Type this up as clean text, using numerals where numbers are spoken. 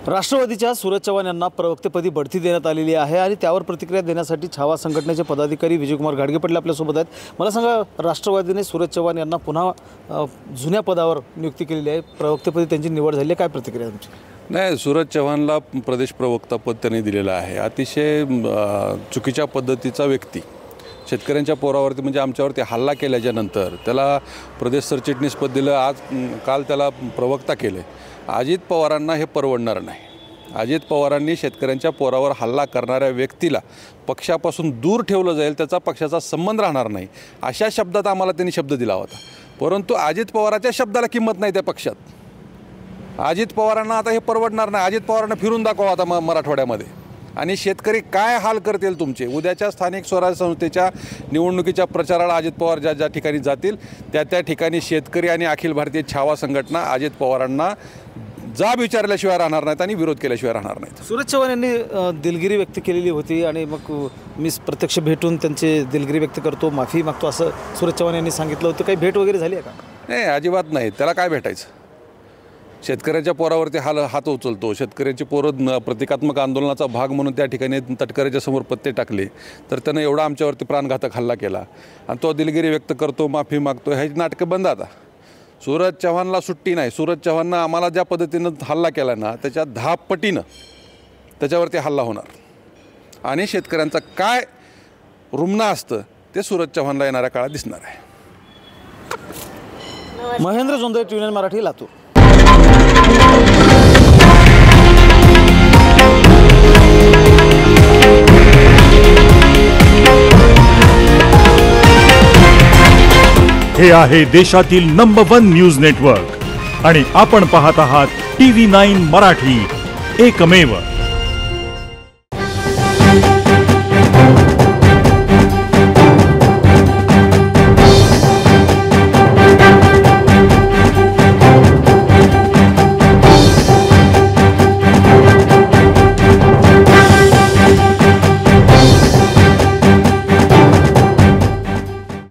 राष्ट्रवादीच्या सूरज चव्हाण यांना प्रवक्तेपदी बढती देण्यात आलेली आहे आणि त्यावर प्रतिक्रिया देण्यासाठी छावा संघटनेचे पदाधिकारी विजयकुमार घाडगे पाटील आपल्यासोबत आहेत। मला सांगा, राष्ट्रवादीने सूरज चव्हाण यांना पुन्हा जुन्या पदावर नियुक्ती केलेली आहे, प्रवक्तेपदी त्यांची निवड झाली आहे, काय प्रतिक्रिया तुमची? नाही, सूरज चव्हाणला प्रदेश प्रवक्ता पद त्यांनी दिलेलं आहे। अतिशय चुकीच्या पद्धतीचा व्यक्ती शेतकऱ्यांच्या पोरावरती म्हणजे आमच्यावरती हल्ला केल्याच्यानंतर त्याला प्रदेश सरचिटणीस पद दिलं, काल त्याला प्रवक्ता केले। अजित पवारांना हे परवडणार नाही। अजित पवारांनी शेतकऱ्यांच्या पोरावर हल्ला करणाऱ्या व्यक्तीला पक्षापासून दूर ठेवलं जाईल, त्याचा पक्षाचा संबंध राहणार नाही अशा शब्दात आम्हाला त्यांनी शब्द दिला होता। परंतु अजित पवारांच्या शब्दाला किंमत नाही त्या पक्षात। अजित पवारांना आता हे परवडणार नाही। अजित पवारांना फिरून दाखवा आता मराठवाड्यामध्ये, आणि शेतकरी काय हाल करतील तुमचे। उद्याच्या स्थानिक स्वराज्य संस्थेच्या निवडणुकीच्या प्रचाराला अजित पवार ज्या ज्या ठिकाणी जातील त्या ठिकाणी शेतकरी आणि अखिल भारतीय छावा संघटना अजित पवारांना जाब विचारल्याशिवाय राहणार नाहीत आणि विरोध केल्याशिवाय राहणार नाहीत। सूरज चव्हाण यांनी दिलगिरी व्यक्त केलेली होती आणि मग मी प्रत्यक्ष भेटून त्यांची दिलगिरी व्यक्त करतो, माफी मागतो असं सूरज चव्हाण यांनी सांगितलं होतं। काही भेट वगैरे झाली आहे का? नाही, अजिबात नाही। त्याला काय भेटायचं? शेतकऱ्यांच्या पोरावरती हात उचलतो। शेतकऱ्यांची पोरं प्रतिकात्मक आंदोलनाचा भाग म्हणून त्या ठिकाणी तटकऱ्याच्या समोर पत्ते टाकले, तर त्यानं एवढा आमच्यावरती प्राणघातक हल्ला केला आणि तो दिलगिरी व्यक्त करतो, माफी मागतो, ह्याची नाटकं बंद आता। सूरज चव्हाणला सुट्टी नाही। सूरज चव्हाणनं आम्हाला ज्या पद्धतीनं हल्ला केला ना, त्याच्या 10 पटीनं त्याच्यावरती हल्ला होणार आणि शेतकऱ्यांचं काय रुमणं असतं ते सूरज चव्हाणला येणाऱ्या काळात दिसणार आहे। महेंद्र जोंधळे, TVNine मराठी, लातूर। हे आहे देशातील नंबर 1 न्यूज नेटवर्क आणि आपण पाहत आहात TV9 मराठी, एकमेव।